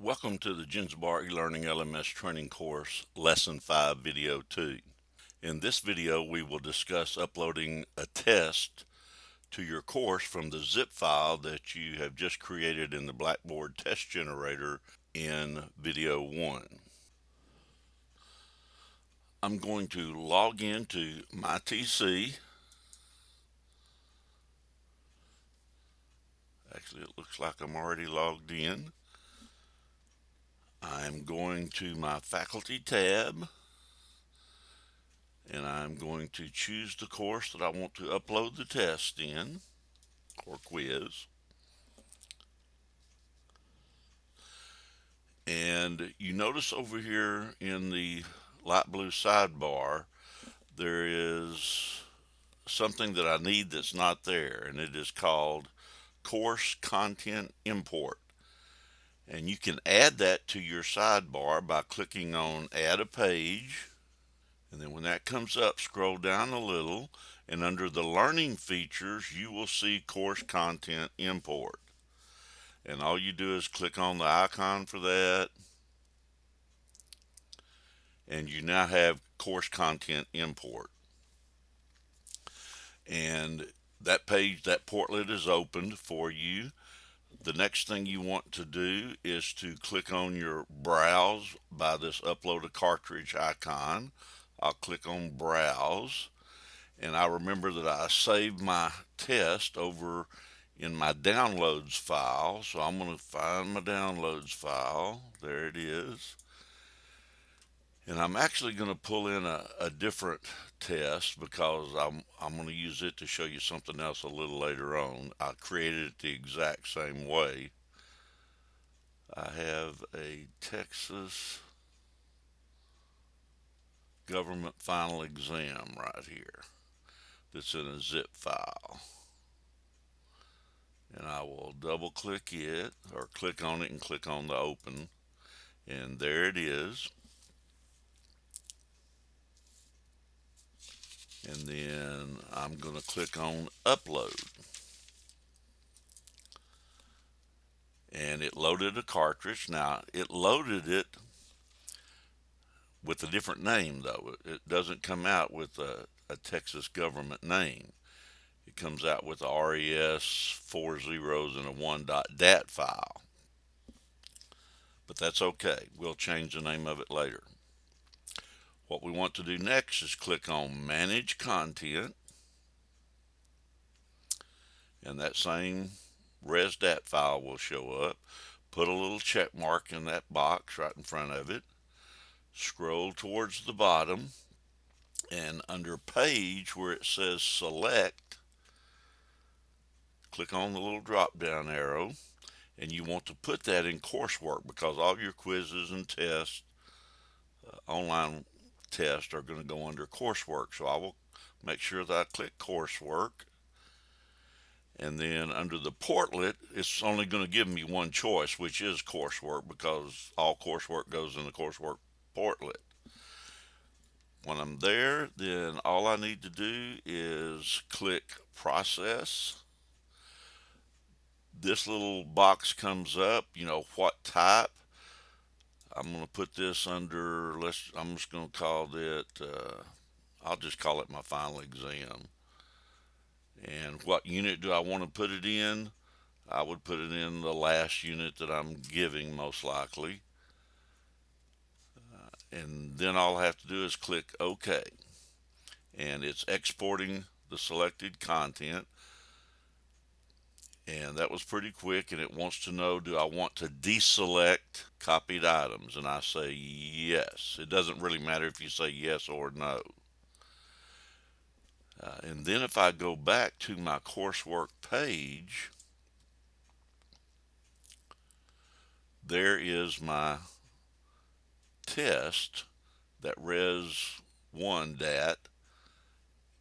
Welcome to the Gensbar eLearning LMS training course, Lesson 5, Video 2. In this video, we will discuss uploading a test to your course from the zip file that you have just created in the Blackboard test generator in Video 1. I'm going to log into MyTC. Actually, it looks like I'm already logged in. I'm going to my Faculty tab, and I'm going to choose the course that I want to upload the test in, or quiz. And you notice over here in the light blue sidebar, there is something that I need that's not there, and it is called Course Content Import. And you can add that to your sidebar by clicking on Add a Page. And then when that comes up, scroll down a little, and under the Learning Features, you will see Course Content Import. And all you do is click on the icon for that, and you now have Course Content Import. And that page, that portlet is opened for you. The next thing you want to do is to click on your Browse by this Upload a Cartridge icon. I'll click on Browse, and I remember that I saved my test over in my Downloads file, so I'm going to find my Downloads file. There it is. And I'm actually going to pull in a different test because I'm going to use it to show you something else a little later on. I created it the exact same way. I have a Texas government final exam right here that's in a zip file. And I will double click it, or click on it and click on the open. And there it is. And then I'm going to click on upload. And it loaded a cartridge. Now, it loaded it with a different name, though. It doesn't come out with a Texas government name. It comes out with a RES, 4 zeros, and a 1.dat file. But that's okay. We'll change the name of it later. What we want to do next is click on Manage Content. And that same resdat file will show up. Put a little check mark in that box right in front of it. Scroll towards the bottom, and under Page where it says Select, click on the little drop down arrow, and you want to put that in coursework because all your quizzes and tests, online tests, are going to go under coursework. So I will make sure that I click coursework. And then under the portlet, it's only going to give me one choice, which is coursework, because all coursework goes in the coursework portlet. When I'm there, then all I need to do is click Process. This little box comes up, what type. I'm going to put this under, I'm just going to call it, I'll just call it my final exam. And what unit do I want to put it in? I would put it in the last unit that I'm giving, most likely. And then all I have to do is click OK. And it's exporting the selected content. And that was pretty quick, and it wants to know, do I want to deselect copied items? And I say yes. It doesn't really matter if you say yes or no. And then if I go back to my coursework page, there is my test, that Res 1 DAT,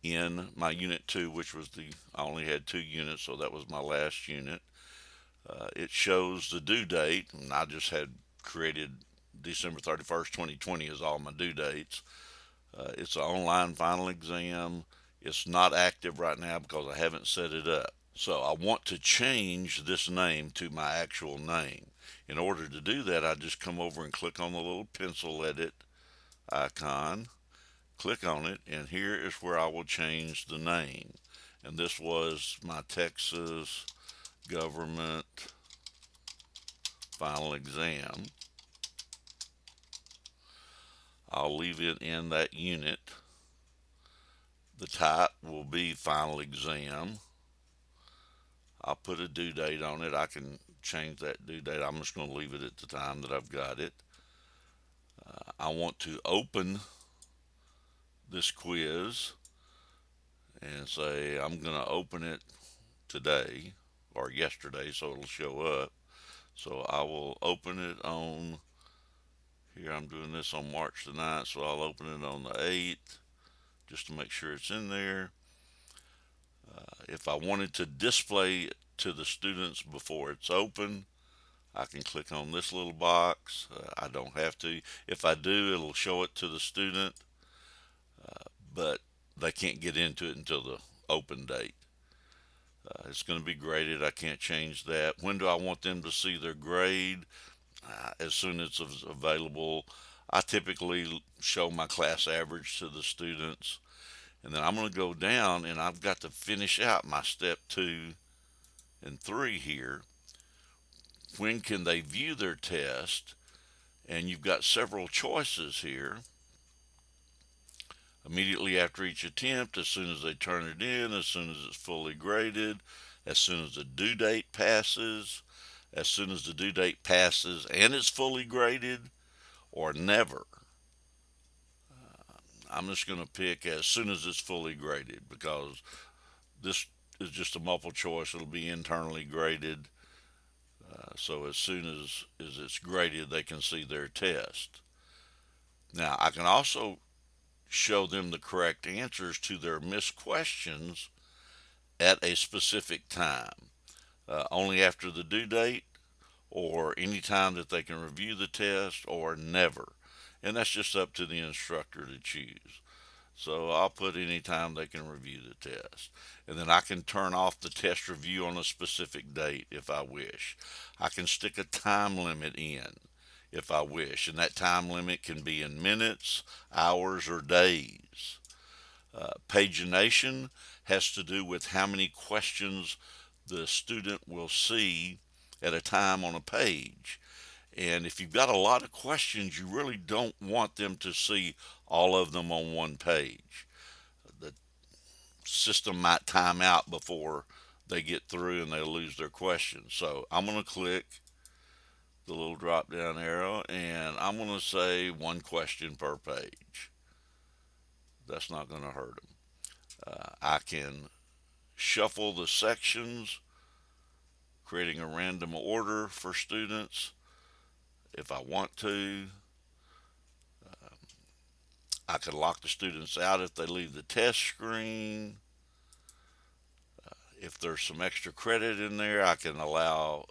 in my Unit 2, which was I only had 2 units, so that was my last unit. It shows the due date, and I just had created December 31st, 2020 as all my due dates. It's an online final exam. It's not active right now because I haven't set it up. So I want to change this name to my actual name. In order to do that, I just come over and click on the little pencil edit icon, click on it, and here is where I will change the name. And this was my Texas Government Final Exam. I'll leave it in that unit. The type will be Final Exam. I'll put a due date on it. I can change that due date. I'm just going to leave it at the time that I've got it. I want to open this quiz and say I'm going to open it today or yesterday so it'll show up. So I will open it on here. I'm doing this on March the 9th, so I'll open it on the 8th just to make sure it's in there. If I wanted to display to the students before it's open, I can click on this little box. I don't have to. If I do, it'll show it to the student, but they can't get into it until the open date. It's going to be graded. I can't change that. When do I want them to see their grade? As soon as it's available. I typically show my class average to the students. And then I'm going to go down and I've got to finish out my step 2 and 3 here. When can they view their test? And you've got several choices here. Immediately after each attempt, as soon as they turn it in, as soon as it's fully graded, as soon as the due date passes, as soon as the due date passes and it's fully graded, or never. I'm just going to pick as soon as it's fully graded because this is just a multiple choice. It'll be internally graded. So as soon as it's graded, they can see their test. Now, I can also show them the correct answers to their missed questions at a specific time, only after the due date, or any time that they can review the test, or never. And that's just up to the instructor to choose. So I'll put any time they can review the test. And then I can turn off the test review on a specific date if I wish. I can stick a time limit in if I wish. And that time limit can be in minutes, hours, or days. Pagination has to do with how many questions the student will see at a time on a page. And if you've got a lot of questions, you really don't want them to see all of them on one page. The system might time out before they get through and they lose their questions. So I'm going to click the little drop down arrow and I'm going to say one question per page. That's not going to hurt them. I can shuffle the sections, creating a random order for students if I want to. I can lock the students out if they leave the test screen. If there's some extra credit in there, I can allow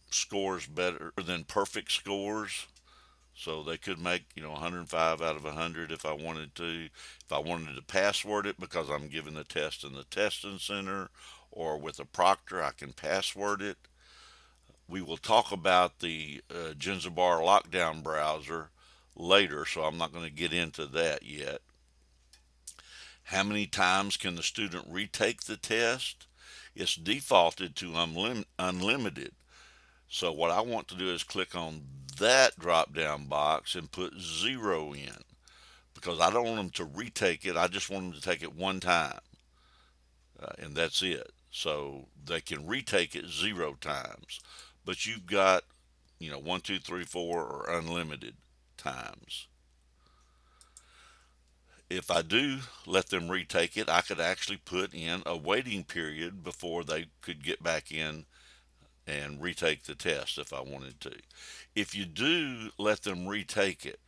scores better than perfect scores. So they could make, 105 out of 100 if I wanted to. If I wanted to password it because I'm giving the test in the testing center or with a proctor, I can password it. We will talk about the Jenzabar lockdown browser later, so I'm not going to get into that yet. How many times can the student retake the test? It's defaulted to unlimited. So what I want to do is click on that drop down box and put 0 in because I don't want them to retake it. I just want them to take it one time, and that's it. So they can retake it 0 times, but you've got 1, 2, 3, 4 or unlimited times. If I do let them retake it, I could actually put in a waiting period before they could get back in and retake the test if I wanted to. If you do let them retake it,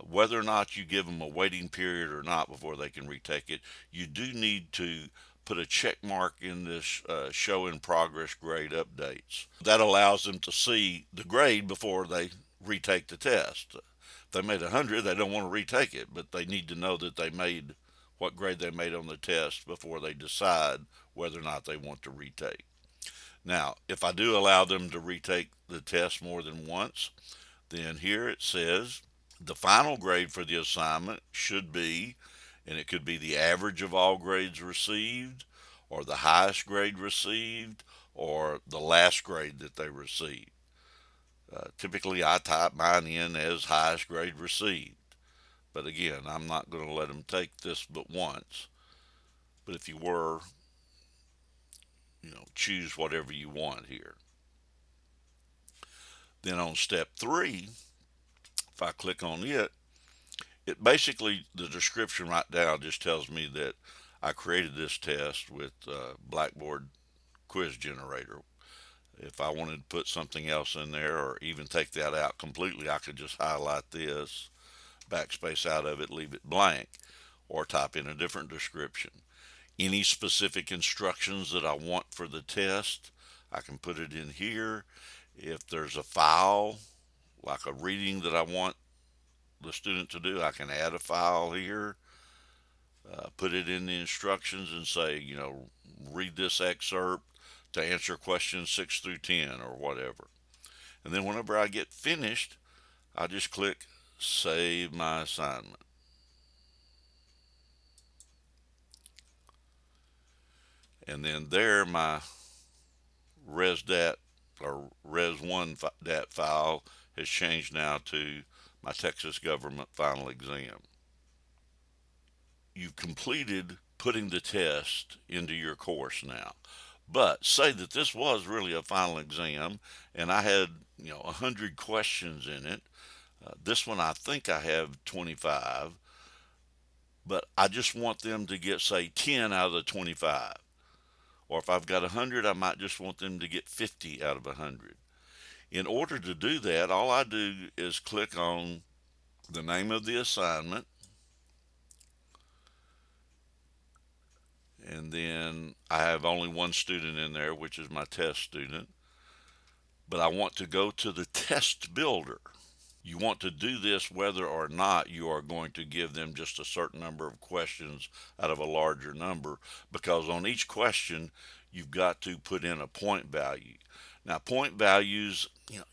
whether or not you give them a waiting period or not before they can retake it, you do need to put a check mark in this show in progress grade updates. That allows them to see the grade before they retake the test. If they made 100, they don't want to retake it, but they need to know that they made what grade they made on the test before they decide whether or not they want to retake. Now, if I do allow them to retake the test more than once, then here it says the final grade for the assignment should be, and it could be the average of all grades received, or the highest grade received, or the last grade that they received. Typically, I type mine in as highest grade received. But again, I'm not going to let them take this but once. But if you were, choose whatever you want here. Then on step 3, if I click on it, it basically, the description right now just tells me that I created this test with Blackboard Quiz Generator. If I wanted to put something else in there or even take that out completely, I could just highlight this, backspace out of it, leave it blank, or type in a different description. Any specific instructions that I want for the test, I can put it in here. If there's a file, like a reading that I want the student to do, I can add a file here, put it in the instructions and say, read this excerpt to answer questions 6 through 10 or whatever. And then whenever I get finished, I just click save my assignment. And then there, my ResDat or Res1.dat file has changed now to my Texas Government Final Exam. You've completed putting the test into your course now. But say that this was really a final exam and I had, 100 questions in it. This one I think I have 25, but I just want them to get, say, 10 out of the 25. Or if I've got 100, I might just want them to get 50 out of 100. In order to do that, all I do is click on the name of the assignment, and then I have only one student in there, which is my test student. But I want to go to the test builder. You want to do this whether or not you are going to give them just a certain number of questions out of a larger number, because on each question you've got to put in a point value. Now, point values,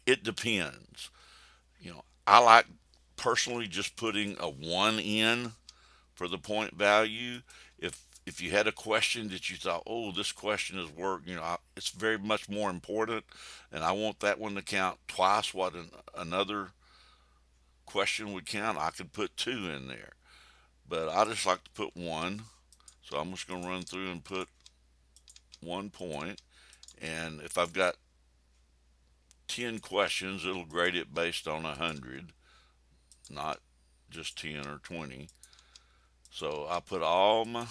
it depends. I like personally just putting a 1 in for the point value. If you had a question that you thought, oh, this question is work, it's very much more important, and I want that one to count twice what another question would count, I could put 2 in there. But I just like to put 1, so I'm just going to run through and put 1 point. And if I've got 10 questions, it'll grade it based on 100, not just 10 or 20. So I put all my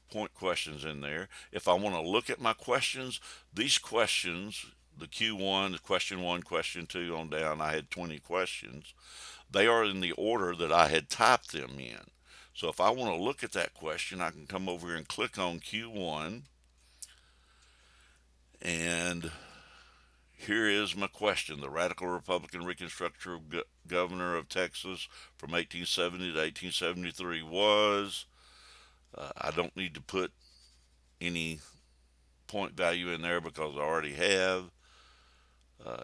point questions in there. If I want to look at my questions, these questions, the Q1, the question 1, question 2 on down, I had 20 questions. They are in the order that I had typed them in. So if I want to look at that question, I can come over here and click on Q1, and here is my question. The radical Republican Reconstructor Governor of Texas from 1870 to 1873 was, I don't need to put any point value in there because I already have.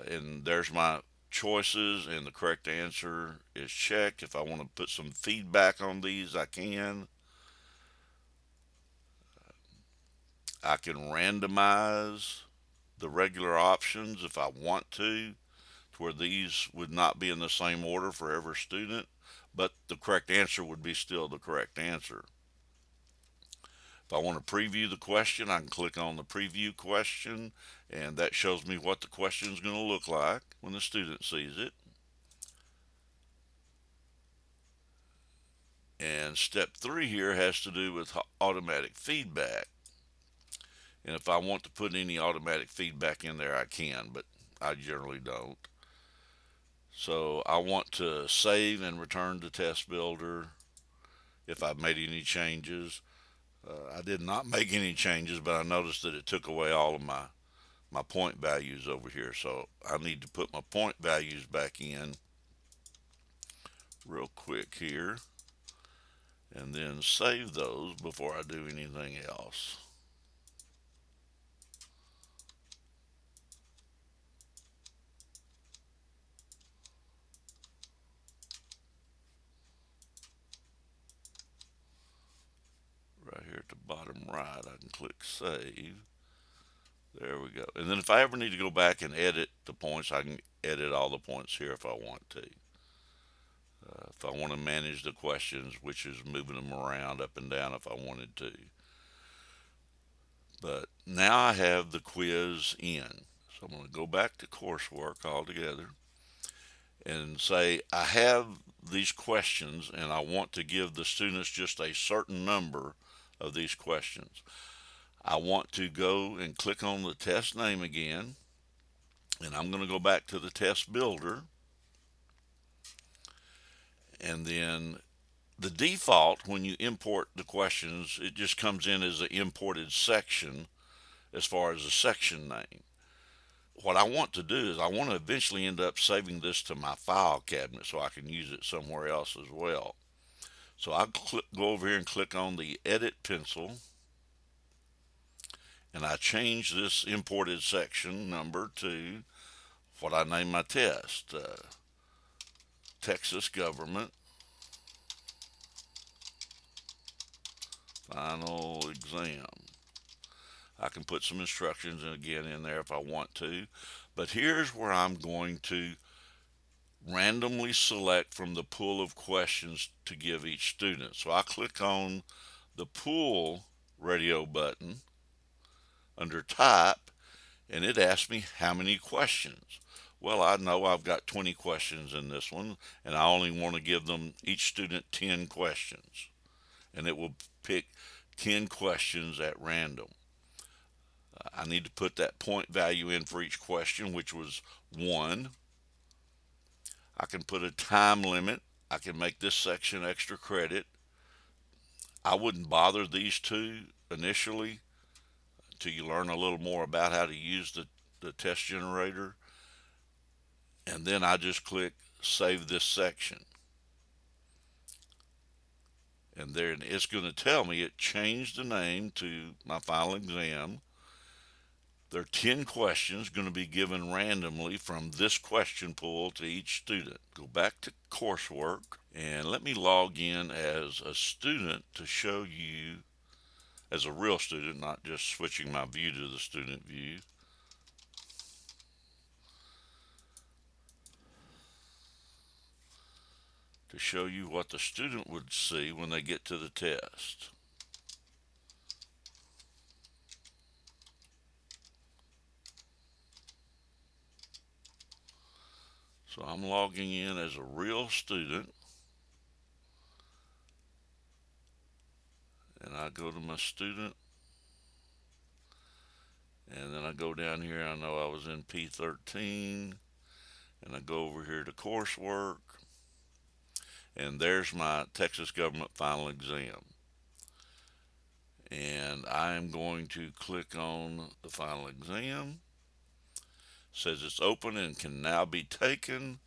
And there's my choices, and the correct answer is check. If I want to put some feedback on these, I can. I can randomize the regular options if I want to where these would not be in the same order for every student, but the correct answer would be still the correct answer. If I want to preview the question, I can click on the preview question, and that shows me what the question is going to look like when the student sees it. And step 3 here has to do with automatic feedback. And if I want to put any automatic feedback in there, I can, but I generally don't. So I want to save and return to Test Builder if I've made any changes. I did not make any changes, but I noticed that it took away all of my point values over here. So I need to put my point values back in real quick here and then save those before I do anything else. right, I can click save. There we go. And then if I ever need to go back and edit the points, I can edit all the points here if I want to. If I want to manage the questions, which is moving them around up and down if I wanted to. But now I have the quiz in. So I'm going to go back to coursework altogether and say I have these questions and I want to give the students just a certain number of these questions. I want to go and click on the test name again, and I'm going to go back to the test builder, and then the default when you import the questions, it just comes in as an imported section as far as a section name. What I want to do is I want to eventually end up saving this to my file cabinet so I can use it somewhere else as well. So I'll go over here and click on the edit pencil, and I change this imported section number to what I name my test, Texas Government Final Exam. I can put some instructions again in there if I want to, but here's where I'm going to randomly select from the pool of questions to give each student. So I click on the pool radio button under type, and it asks me how many questions. Well, I know I've got 20 questions in this one, and I only want to give them each student 10 questions, and it will pick 10 questions at random. I need to put that point value in for each question, which was 1. I can put a time limit. I can make this section extra credit. I wouldn't bother these two initially until you learn a little more about how to use the test generator. And then I just click save this section. And then it's going to tell me it changed the name to my final exam. There are 10 questions going to be given randomly from this question pool to each student. Go back to coursework and let me log in as a student to show you, as a real student, not just switching my view to the student view. To show you what the student would see when they get to the test. So I'm logging in as a real student, and I go to my student, and then I go down here. I know I was in P13, and I go over here to coursework, and there's my Texas Government Final Exam. And I am going to click on the final exam. It says it's open and can now be taken.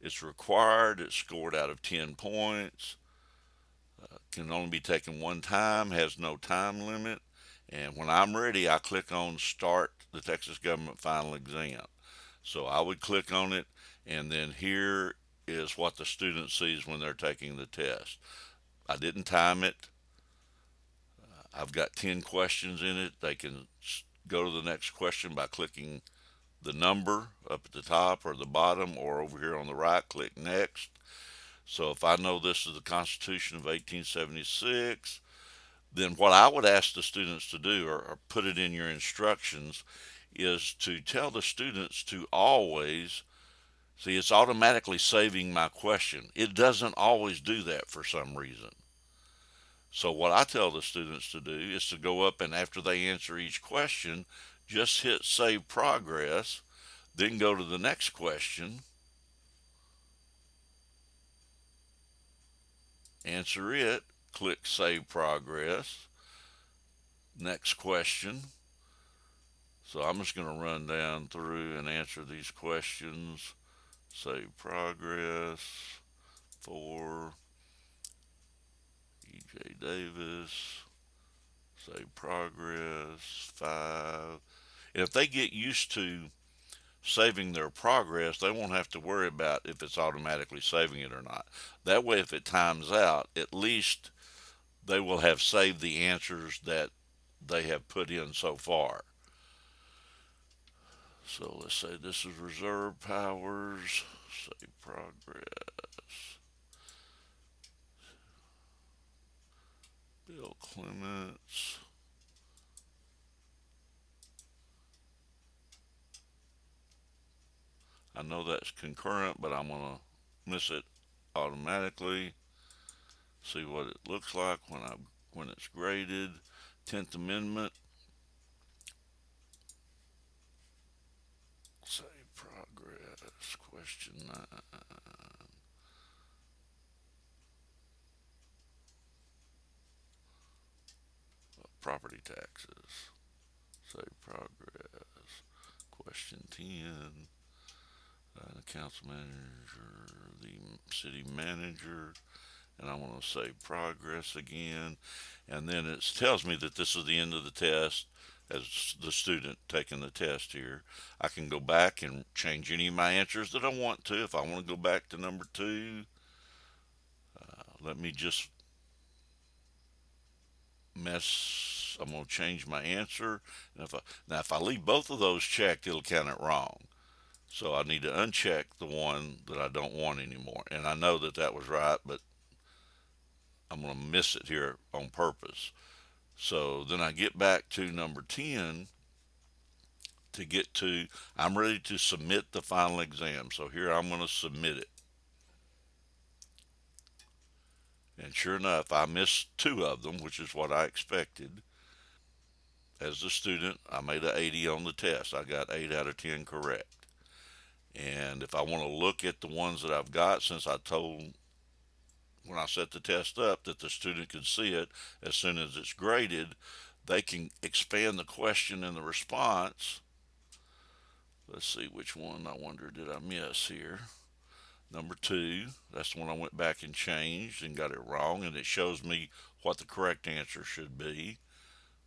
It's required. It's scored out of 10 points. Can only be taken one time. Has no time limit. And when I'm ready, I click on Start the Texas Government Final Exam. So I would click on it, and then here is what the student sees when they're taking the test. I didn't time it. I've got 10 questions in it. They can go to the next question by clicking the number up at the top or the bottom, or over here on the right, click next. So if I know this is the Constitution of 1876, then what I would ask the students to do, or put it in your instructions, is to tell the students to always see, it's automatically saving my question. It doesn't always do that for some reason. So what I tell the students to do is to go up, and after they answer each question, just hit save progress, then go to the next question, answer it, click save progress, next question. So I'm just going to run down through and answer these questions. Save progress for E.J. Davis. Save progress 5. And if they get used to saving their progress, they won't have to worry about if it's automatically saving it or not. That way, if it times out, at least they will have saved the answers that they have put in so far. So let's say this is reserve powers, save progress, Bill Clements. I know that's concurrent, but I'm going to miss it automatically. See what it looks like when it's graded. 10th Amendment. Save progress. Question 9. Property taxes. Save progress. Question 10. The council manager, the city manager, and I want to say progress again. And then it tells me that this is the end of the test as the student taking the test here. I can go back and change any of my answers that I want to. If I want to go back to number 2, let me just I'm going to change my answer. And if I leave both of those checked, it'll count it wrong. So I need to uncheck the one that I don't want anymore. And I know that that was right, but I'm going to miss it here on purpose. So then I get back to number 10 to get to, I'm ready to submit the final exam. So here I'm going to submit it. And sure enough, I missed 2 of them, which is what I expected. As a student, I made an 80 on the test. I got 8 out of 10 correct. And if I want to look at the ones that I've got, since I told when I set the test up that the student could see it as soon as it's graded, they can expand the question and the response. Let's see which one I wonder did I miss here. Number 2, that's the one I went back and changed and got it wrong, and it shows me what the correct answer should be,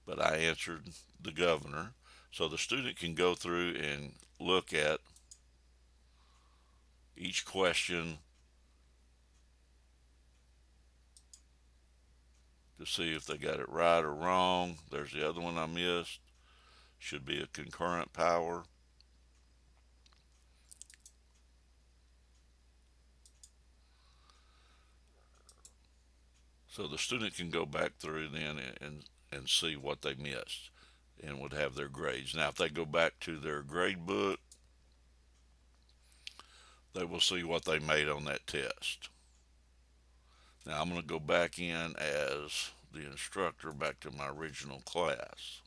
but I answered the governor. So the student can go through and look at each question to see if they got it right or wrong. There's the other one I missed. Should be a concurrent power. So the student can go back through then and see what they missed and would have their grades. Now, if they go back to their grade book, they will see what they made on that test. Now, I'm going to go back in as the instructor back to my original class.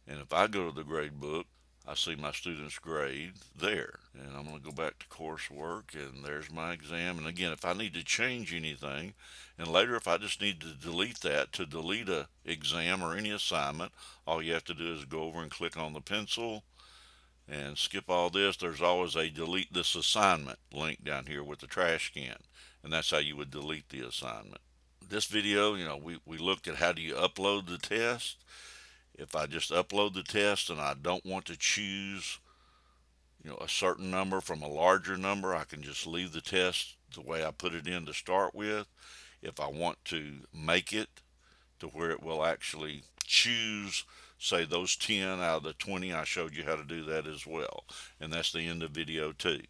And if I go to the grade book, I see my student's grade there. And I'm going to go back to coursework, and there's my exam. And again, if I need to change anything, and later if I just need to delete that to delete a exam or any assignment, all you have to do is go over and click on the pencil and skip all this. There's always a delete this assignment link down here with the trash can, and that's how you would delete the assignment. This video, we looked at how do you upload the test. If I just upload the test and I don't want to choose a certain number from a larger number, I can just leave the test the way I put it in to start with. If I want to make it to where it will actually choose, say, those 10 out of the 20, I showed you how to do that as well. And that's the end of video 2.